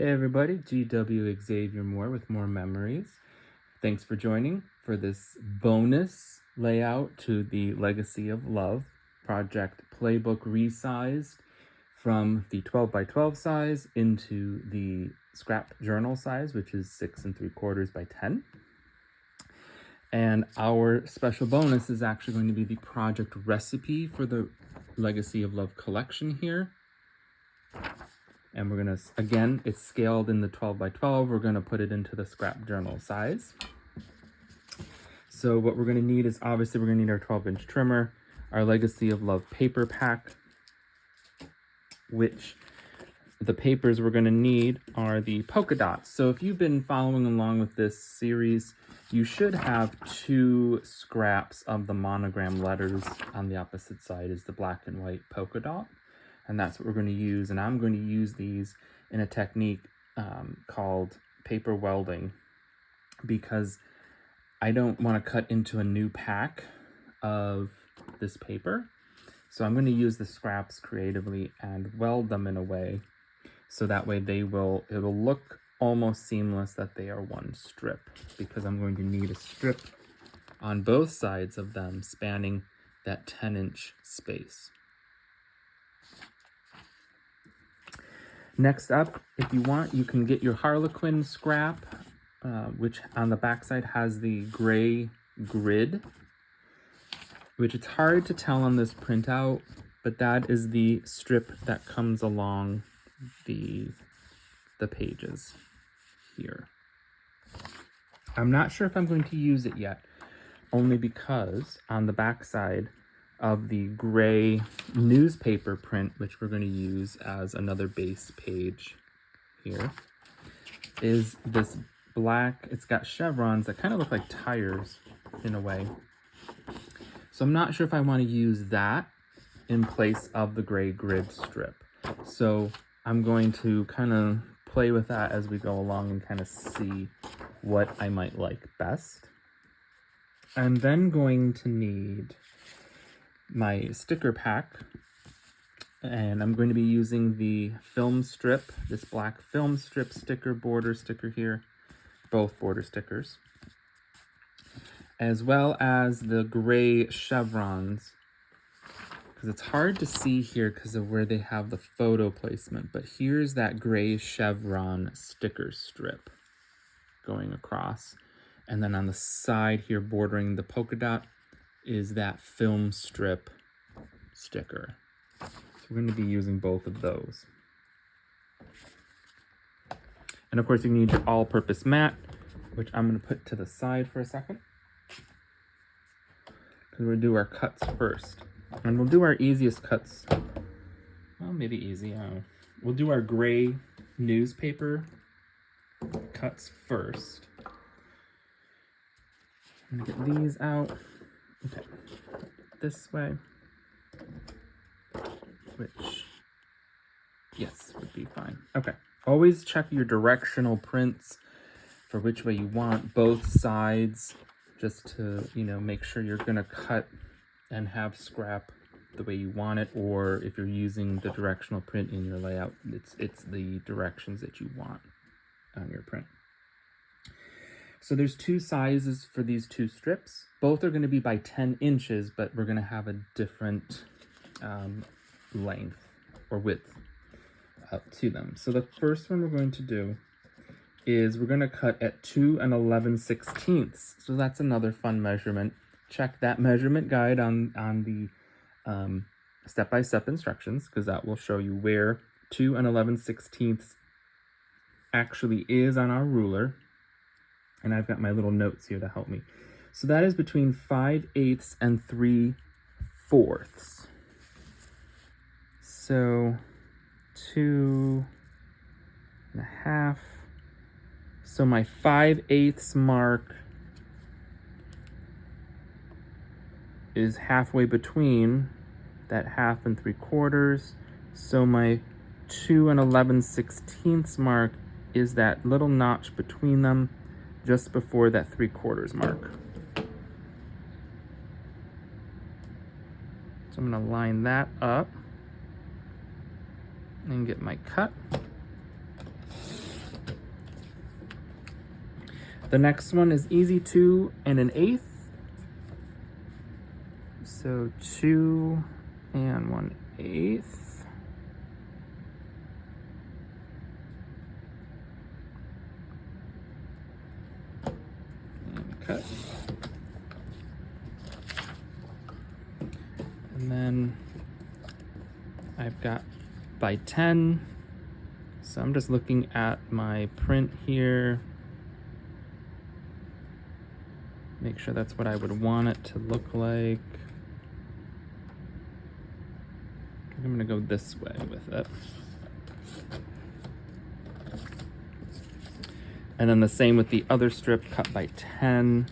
Hey everybody, GW Xavier Mohr with More Memories. Thanks for joining for this bonus layout to the Legacy of Love project Playbook resized from the 12 by 12 size into the scrap journal size, which is 6 3/4 by 10. And our special bonus is actually going to be the project recipe for the Legacy of Love collection here. And we're gonna, again, it's scaled in the 12 by 12. We're gonna put it into the scrap journal size. So what we're gonna need is, obviously we're gonna need our 12-inch trimmer, our Legacy of Love paper pack, which the papers we're gonna need are the polka dots. So if you've been following along with this series, you should have 2 scraps of the monogram letters. On the opposite side is the black and white polka dot. And that's what we're going to use. And I'm going to use these in a technique called paper welding, because I don't want to cut into a new pack of this paper. So I'm going to use the scraps creatively and weld them in a way so that way it'll look almost seamless that they are one strip, because I'm going to need a strip on both sides of them spanning that 10-inch space. Next up, if you want, you can get your Harlequin scrap, which on the backside has the gray grid, which it's hard to tell on this printout, but that is the strip that comes along the pages here. I'm not sure if I'm going to use it yet, only because on the backside of the gray newspaper print, which we're going to use as another base page here, is this black, it's got chevrons that kind of look like tires in a way. So I'm not sure if I want to use that in place of the gray grid strip. So I'm going to kind of play with that as we go along and kind of see what I might like best. I'm then going to need my sticker pack, and I'm going to be using the film strip, this black film strip border sticker here, both border stickers, as well as the gray chevrons, because it's hard to see here because of where they have the photo placement, but here's that gray chevron sticker strip going across, and then on the side here bordering the polka dot is that film strip sticker. So we're going to be using both of those. And of course you need your all-purpose mat, which I'm going to put to the side for a second, because we'll do our cuts first. And we'll do our easiest cuts. Well, maybe easy, I don't know. We'll do our gray newspaper cuts first. I'm going to get these out. Okay, this way, which, yes, would be fine. Okay, always check your directional prints for which way you want both sides, just to, make sure you're gonna cut and have scrap the way you want it, or if you're using the directional print in your layout, it's the directions that you want on your print. So there's 2 sizes for these 2 strips. Both are going to be by 10 inches, but we're going to have a different length or width up to them. So the first one we're going to do is we're going to cut at 2 11/16. So that's another fun measurement. Check that measurement guide on the step-by-step instructions, because that will show you where 2 11/16 actually is on our ruler. And I've got my little notes here to help me. So that is between 5/8 and 3/4. So 2.5. So my 5/8 mark is halfway between that 1/2 and 3/4. So my 2 11/16 mark is that little notch between them, just before that 3/4 mark. So I'm going to line that up and get my cut. The next one is easy, 2 1/8. So 2 1/8. And cut. And then I've got by 10. So I'm just looking at my print here. Make sure that's what I would want it to look like. I'm gonna go this way with it. And then the same with the other strip, cut by 10.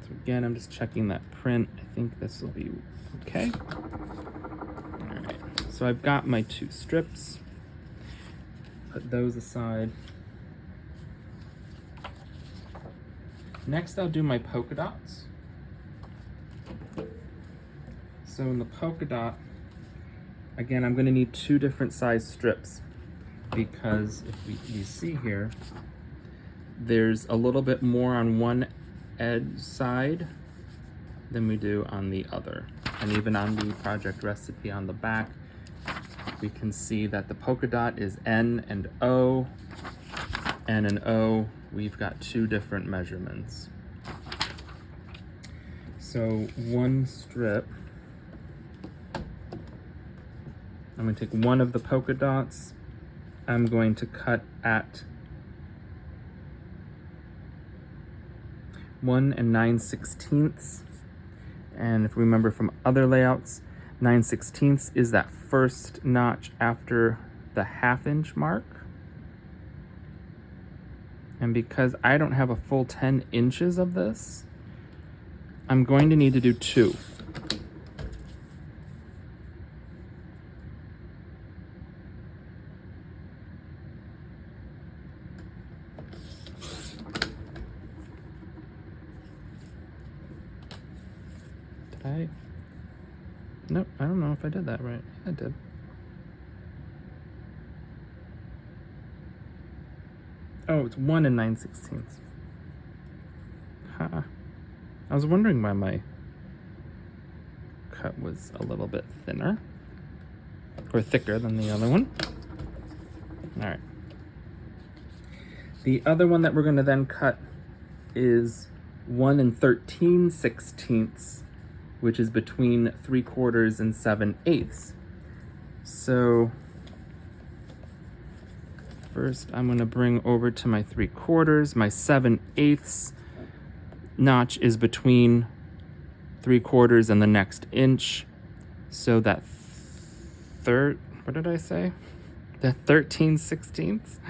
So again, I'm just checking that print. I think this will be okay. All right, so I've got my 2 strips. Put those aside. Next, I'll do my polka dots. So in the polka dot, again, I'm gonna need 2 different size strips because if you see here, there's a little bit more on one edge side than we do on the other. And even on the project recipe on the back, we can see that the polka dot is N and O, N and O, we've got 2 different measurements. So one strip, I'm going to take one of the polka dots. I'm going to cut at 1 9/16. And if we remember from other layouts, 9/16 is that first notch after the 1/2 inch mark. And because I don't have a full 10 inches of this, I'm going to need to do 2. Nope, I don't know if I did that right. I did. Oh, it's 1 9/16. Huh. I was wondering why my cut was a little bit thinner or thicker than the other one. All right. The other one that we're going to then cut is 1 13/16, which is between 3/4 and 7/8. So first I'm going to bring over to my 3/4. My 7/8 notch is between 3/4 and the next inch. So that what did I say? The 13/16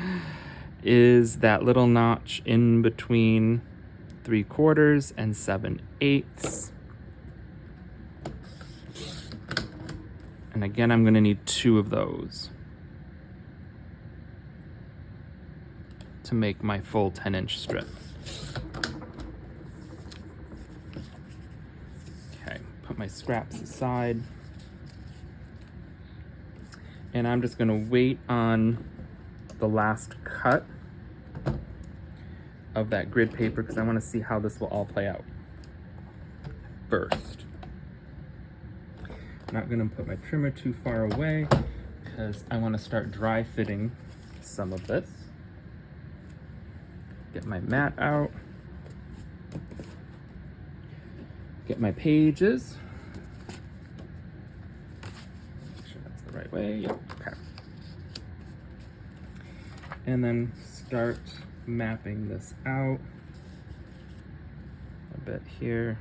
is that little notch in between 3/4 and 7/8. And again, I'm going to need 2 of those to make my full 10-inch strip. Okay, put my scraps aside. And I'm just going to wait on the last cut of that grid paper because I want to see how this will all play out first. I'm not going to put my trimmer too far away because I want to start dry fitting some of this. Get my mat out. Get my pages. Make sure that's the right way. Yep, okay. And then start mapping this out a bit here.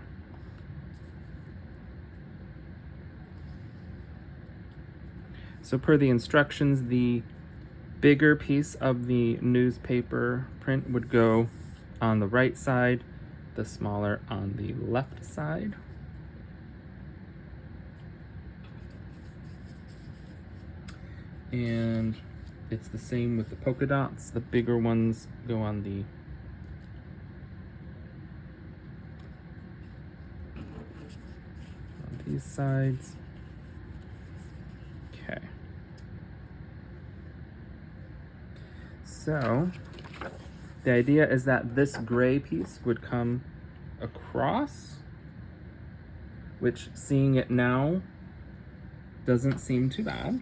So per the instructions, the bigger piece of the newspaper print would go on the right side, the smaller on the left side. And it's the same with the polka dots. The bigger ones go on these sides. Okay. So the idea is that this gray piece would come across, which, seeing it now, doesn't seem too bad.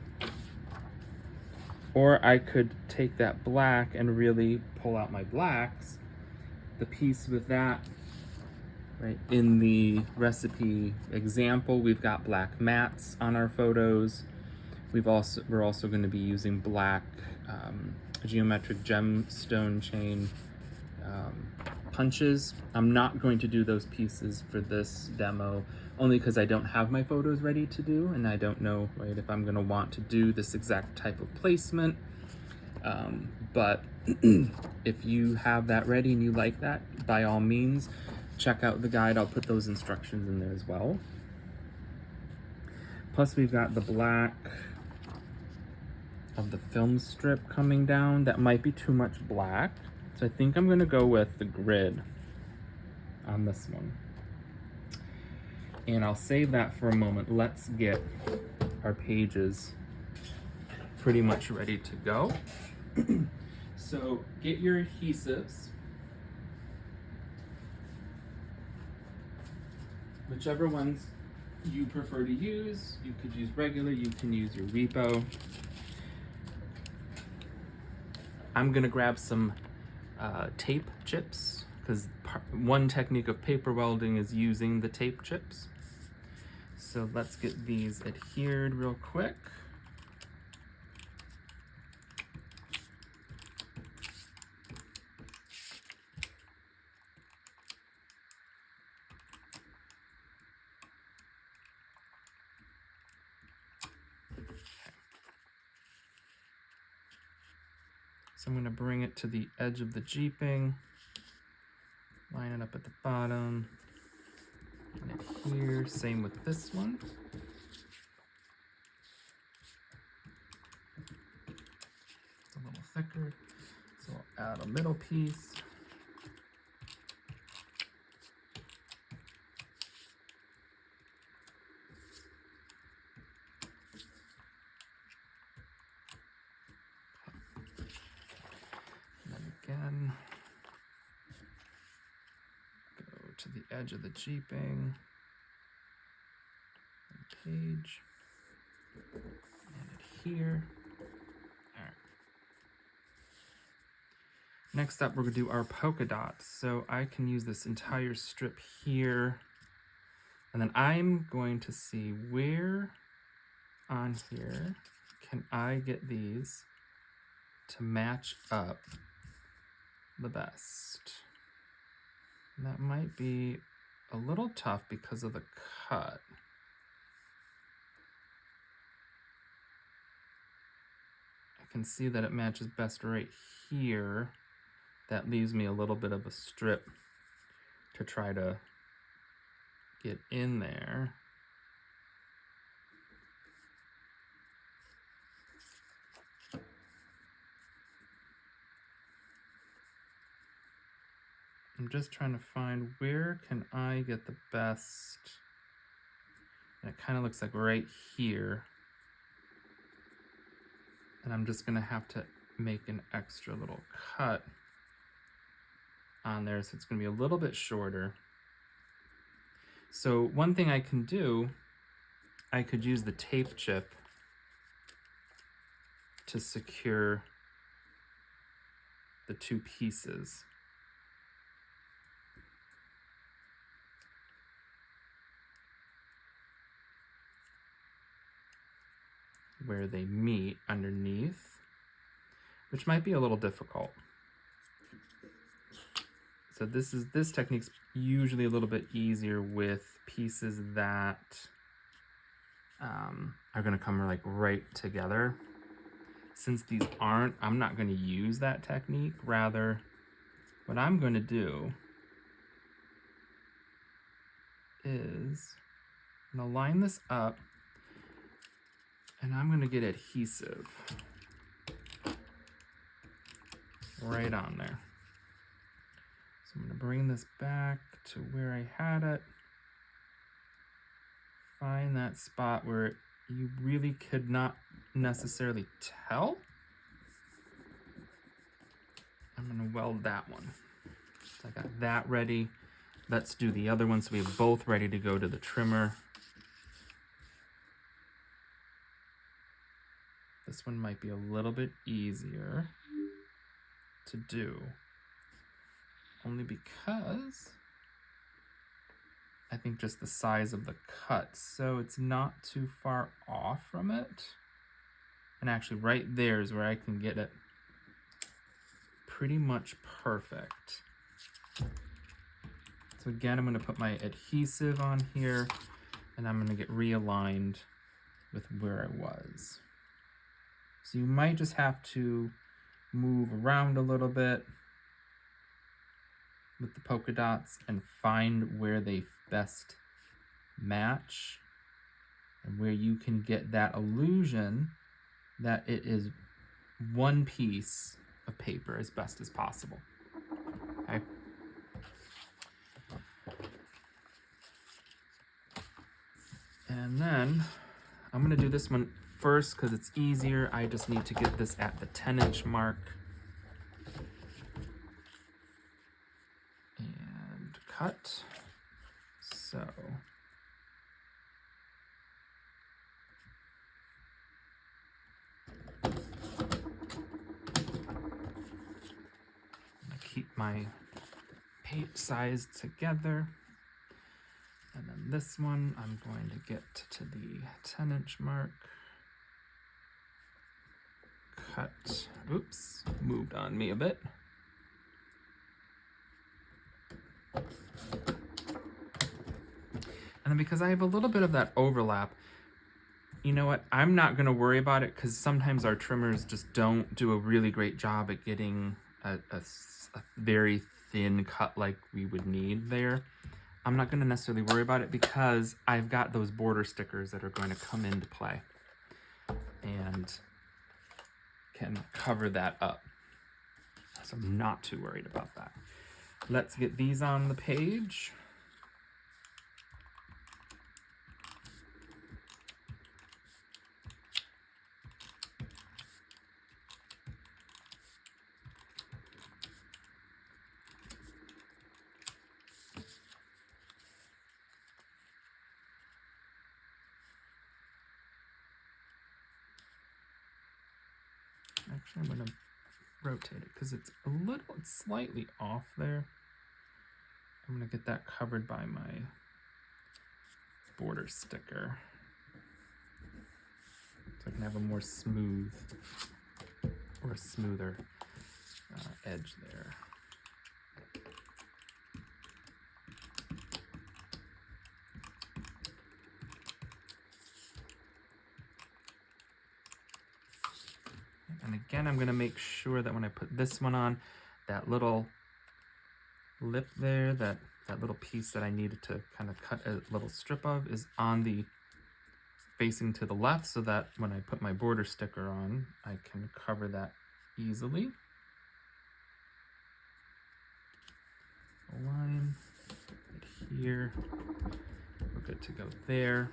Or I could take that black and really pull out my blacks. The piece with that, right, in the recipe example, we've got black mats on our photos. We're also going to be using black geometric gemstone chain punches. I'm not going to do those pieces for this demo, only because I don't have my photos ready to do, and I don't know, right, if I'm going to want to do this exact type of placement. But if you have that ready and you like that, by all means, check out the guide. I'll put those instructions in there as well. Plus we've got the black of the film strip coming down. That might be too much black, so I think I'm going to go with the grid on this one. And I'll save that for a moment. Let's get our pages pretty much ready to go. So get your adhesives, whichever ones you prefer to use. You could use regular, you can use your repo. I'm gonna grab some tape chips, because one technique of paper welding is using the tape chips. So let's get these adhered real quick. So I'm going to bring it to the edge of the jeeping, line it up at the bottom, and adhere. Same with this one. It's a little thicker, so I'll add a middle piece. Again, go to the edge of the jeeping, page, and adhere. All right. Next up, we're gonna do our polka dots. So I can use this entire strip here, and then I'm going to see where on here can I get these to match up the best. And that might be a little tough because of the cut. I can see that it matches best right here. That leaves me a little bit of a strip to try to get in there. I'm just trying to find where can I get the best, and it kind of looks like right here. And I'm just gonna have to make an extra little cut on there, so it's gonna be a little bit shorter. So one thing I can do, I could use the tape chip to secure the two pieces. Where they meet underneath, which might be a little difficult. So this technique's usually a little bit easier with pieces that are gonna come like right together. Since these aren't, I'm not gonna use that technique. Rather, what I'm gonna do is I'm gonna line this up, and I'm gonna get adhesive right on there. So I'm gonna bring this back to where I had it. Find that spot where you really could not necessarily tell. I'm gonna weld that one. So I got that ready. Let's do the other one so we have both ready to go to the trimmer. This one might be a little bit easier to do, only because I think just the size of the cut, so it's not too far off from it. And actually right there is where I can get it pretty much perfect. So again, I'm gonna put my adhesive on here and I'm gonna get realigned with where I was. So you might just have to move around a little bit with the polka dots and find where they best match and where you can get that illusion that it is one piece of paper as best as possible. Okay. And then I'm gonna do this one first because it's easier. I just need to get this at the 10-inch mark. And cut. So keep my page size together. And then this one, I'm going to get to the 10-inch mark. Cut. Oops, moved on me a bit. And then because I have a little bit of that overlap, you know what? I'm not going to worry about it because sometimes our trimmers just don't do a really great job at getting a very thin cut like we would need there. I'm not going to necessarily worry about it because I've got those border stickers that are going to come into play and can cover that up. So I'm not too worried about that. Let's get these on the page. Actually, I'm going to rotate it because it's slightly off there. I'm going to get that covered by my border sticker so I can have a more smooth or a smoother edge there. And again, I'm going to make sure that when I put this one on, that little lip there, that little piece that I needed to kind of cut a little strip of is on the facing to the left so that when I put my border sticker on, I can cover that easily. Align it here. We're good to go there.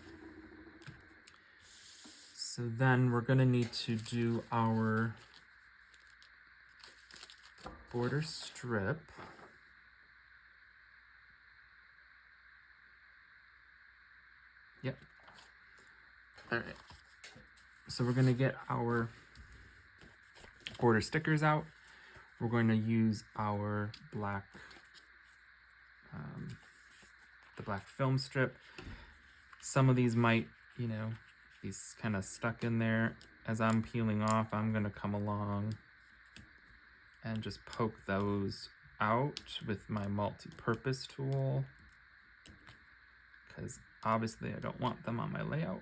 So then we're going to need to do our border strip. Yep. All right. So we're going to get our border stickers out. We're going to use our black, the black film strip. Some of these might, you know, be kind of stuck in there. As I'm peeling off, I'm going to come along and just poke those out with my multi-purpose tool because obviously I don't want them on my layout.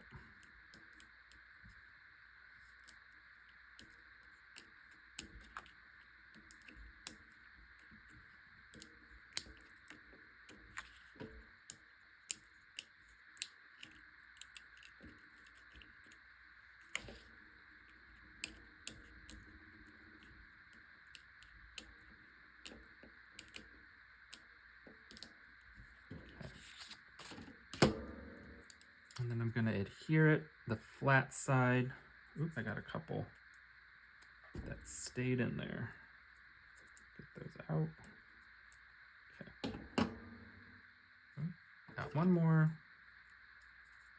And then I'm going to adhere it, the flat side. Oop, I got a couple that stayed in there. out. Okay. Got one more.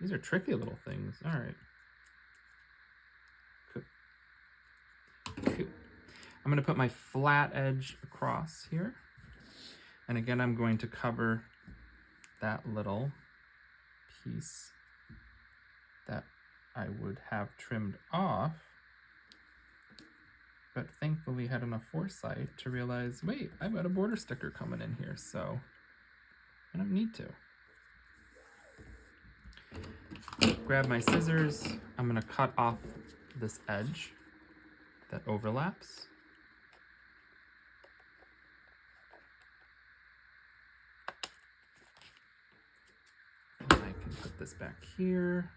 These are tricky little things. All right. Cool. Cool. I'm going to put my flat edge across here. And again, I'm going to cover that little piece that I would have trimmed off. But thankfully had enough foresight to realize, wait, I've got a border sticker coming in here, so I don't need to. Grab my scissors. I'm going to cut off this edge that overlaps. And I can put this back here,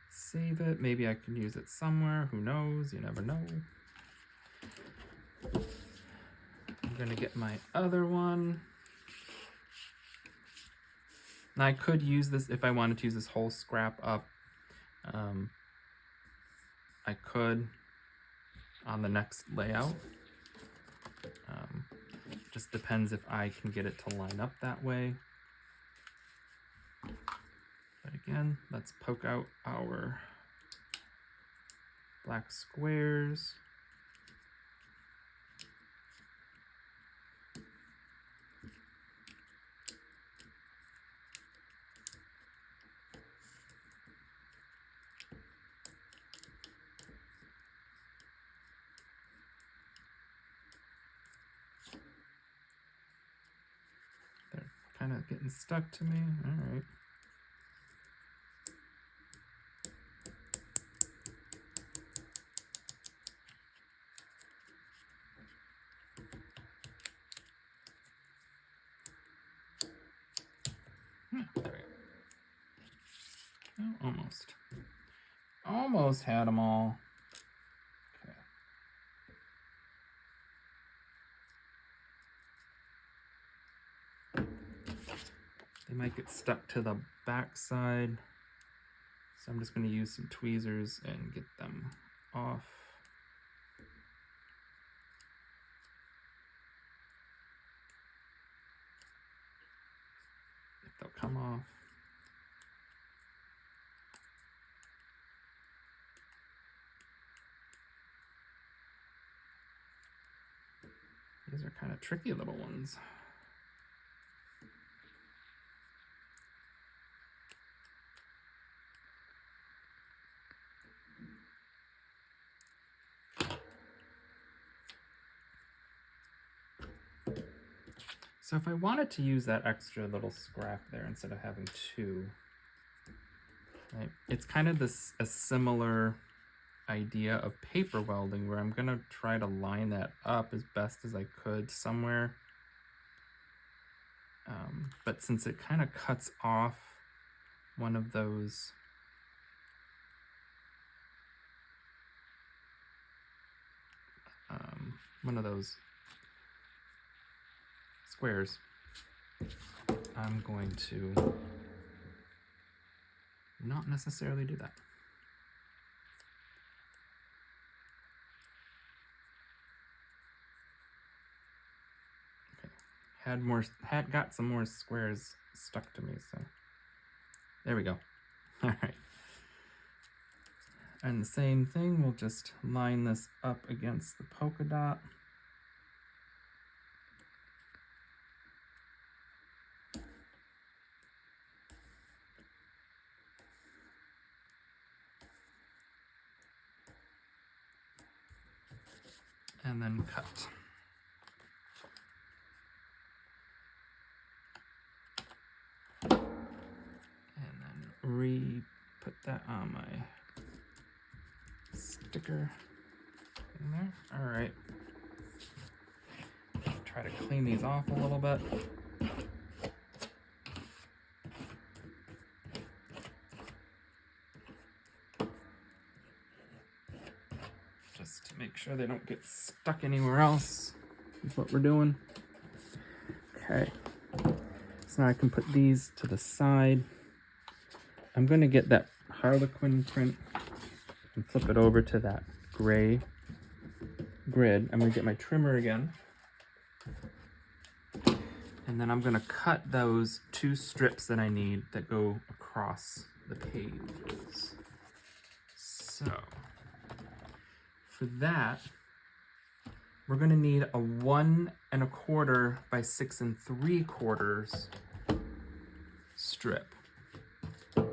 save it. Maybe I can use it somewhere. Who knows? You never know. I'm going to get my other one. Now I could use this if I wanted to use this whole scrap up. I could on the next layout. Just depends if I can get it to line up that way. But again, let's poke out our black squares. Kind of getting stuck to me. All right. There we go. Oh, almost. Almost had them all. They might get stuck to the back side, so I'm just going to use some tweezers and get them off. If they'll come off. These are kind of tricky little ones. So if I wanted to use that extra little scrap there instead of having two, right, it's kind of this a similar idea of paper welding where I'm gonna try to line that up as best as I could somewhere. But since it kind of cuts off one of those squares, I'm going to not necessarily do that. Okay, got some more squares stuck to me, so there we go. All right. And the same thing, we'll just line this up against the polka dot. And then cut. And then put that on my sticker in there. All right. Try to clean these off a little bit. Just to make sure they don't get stuck anywhere else is what we're doing. Okay. So now I can put these to the side. I'm going to get that Harlequin print and flip it over to that gray grid. I'm going to get my trimmer again. And then I'm gonna cut those 2 strips that I need that go across the pages. So for that, we're gonna need a 1 1/4 by 6 3/4 strip. So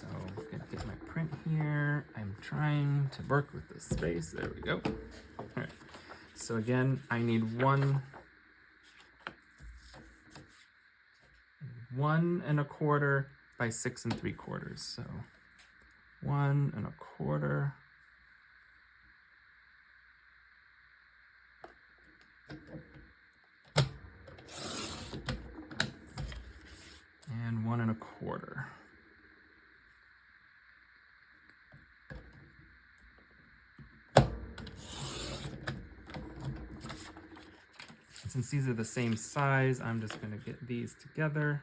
I'm gonna get my print here. I'm trying to work with the space. There we go. All right. So again, I need 1 1 1/4 by 6 3/4. So 1 1/4. And 1 1/4. Since these are the same size, I'm just going to get these together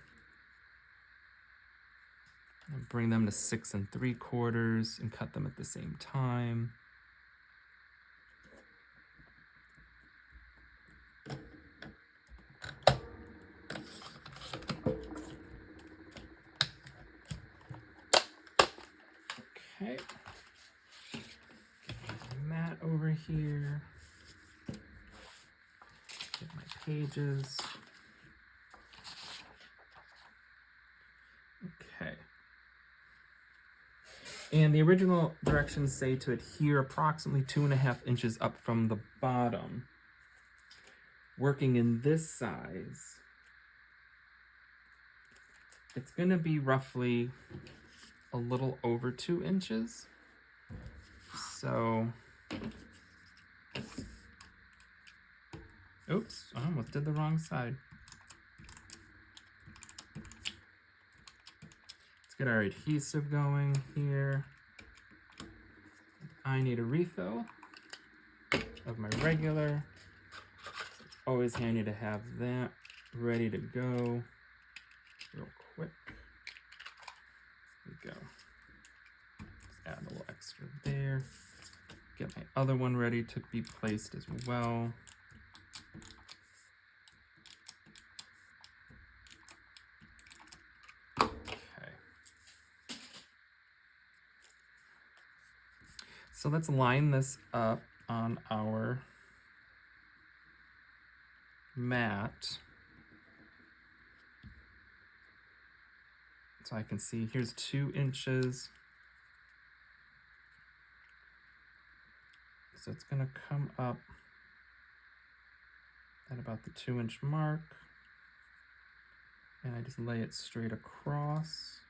and bring them to 6 3/4 and cut them at the same time. Okay. Get my mat over here. Get my pages. Okay. And the original directions say to adhere approximately 2.5 inches up from the bottom. Working in this size, it's going to be roughly a little over 2 inches. So, oops, I almost did the wrong side. Let's get our adhesive going here. I need a refill of my regular. It's always handy to have that ready to go real quick. There we go. Just add a little extra there. Get my other one ready to be placed as well. Okay. So let's line this up on our mat. So I can see here's 2 inches. So it's going to come up at about the 2-inch mark. And I just lay it straight across.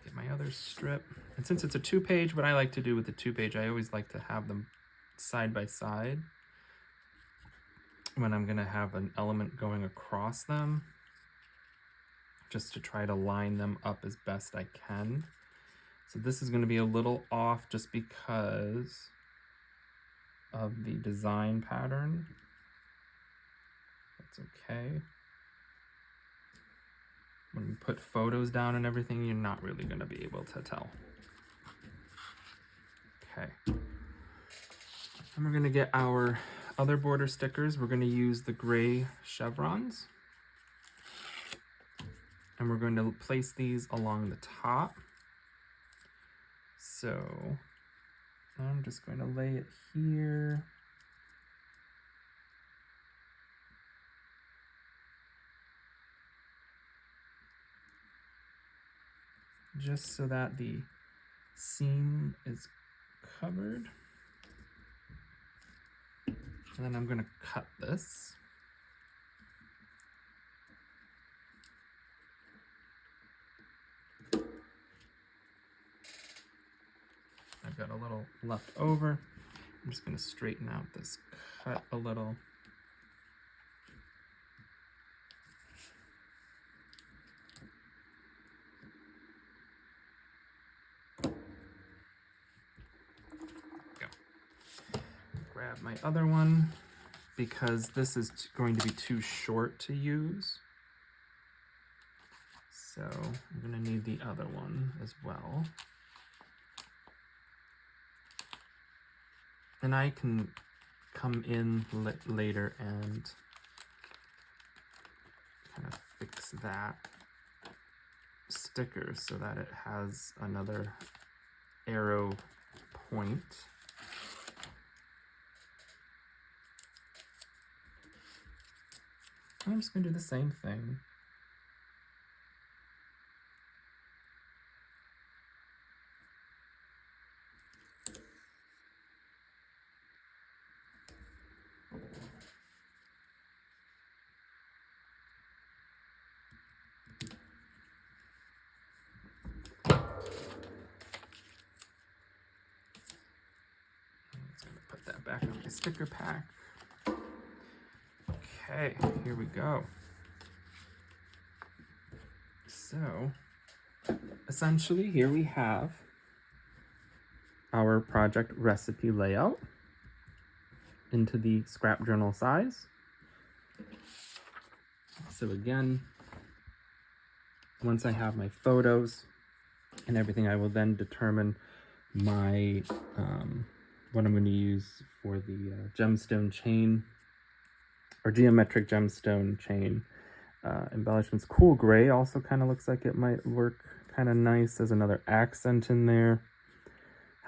Get my other strip. And since it's a 2-page, what I like to do with the 2-page, I always like to have them side by side when I'm going to have an element going across them, just to try to line them up as best I can. So this is going to be a little off just because of the design pattern. That's okay. When you put photos down and everything, you're not really going to be able to tell. Okay. And we're going to get our other border stickers. We're going to use the gray chevrons. And we're going to place these along the top. So I'm just going to lay it here. Just so that the seam is covered. And then I'm going to cut this. I've got a little left over. I'm just going to straighten out this cut a little. Grab my other one because this is going to be too short to use. So I'm gonna need the other one as well. And I can come in later and kind of fix that sticker so that it has another arrow point. I'm just gonna do the same thing. Put that back on my sticker pack. Okay, here we go. So, essentially, here we have our project recipe layout into the scrap journal size. So again, once I have my photos and everything, I will then determine my what I'm going to use for the gemstone chain or geometric gemstone chain embellishments. Cool gray also kind of looks like it might work kind of nice. There's another accent in there,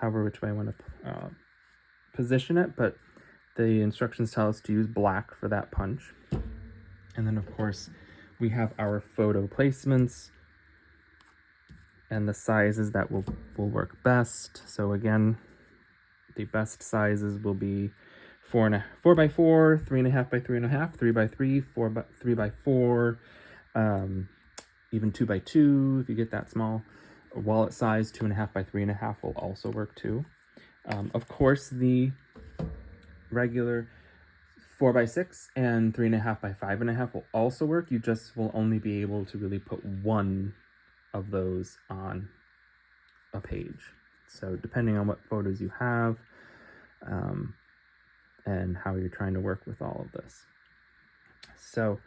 however which way I want to position it, but the instructions tell us to use black for that punch. And then of course we have our photo placements and the sizes that will work best. So again, the best sizes will be 4 by 4, 3.5 by 3.5, 3 by 3, 3 by 4, even 2 by 2 if you get that small. A wallet size 2.5 by 3.5 will also work too. Of course, the regular 4 by 6 and 3.5 by 5.5 will also work. You just will only be able to really put one of those on a page. So depending on what photos you have and how you're trying to work with all of this. So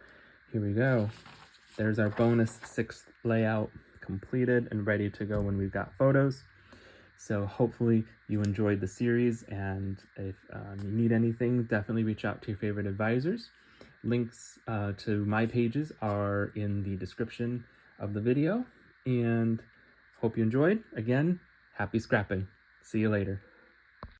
here we go. There's our bonus 6th layout completed and ready to go when we've got photos. So hopefully you enjoyed the series, and if you need anything, definitely reach out to your favorite advisors. Links to my pages are in the description of the video, and hope you enjoyed. Again, happy scrapping. See you later.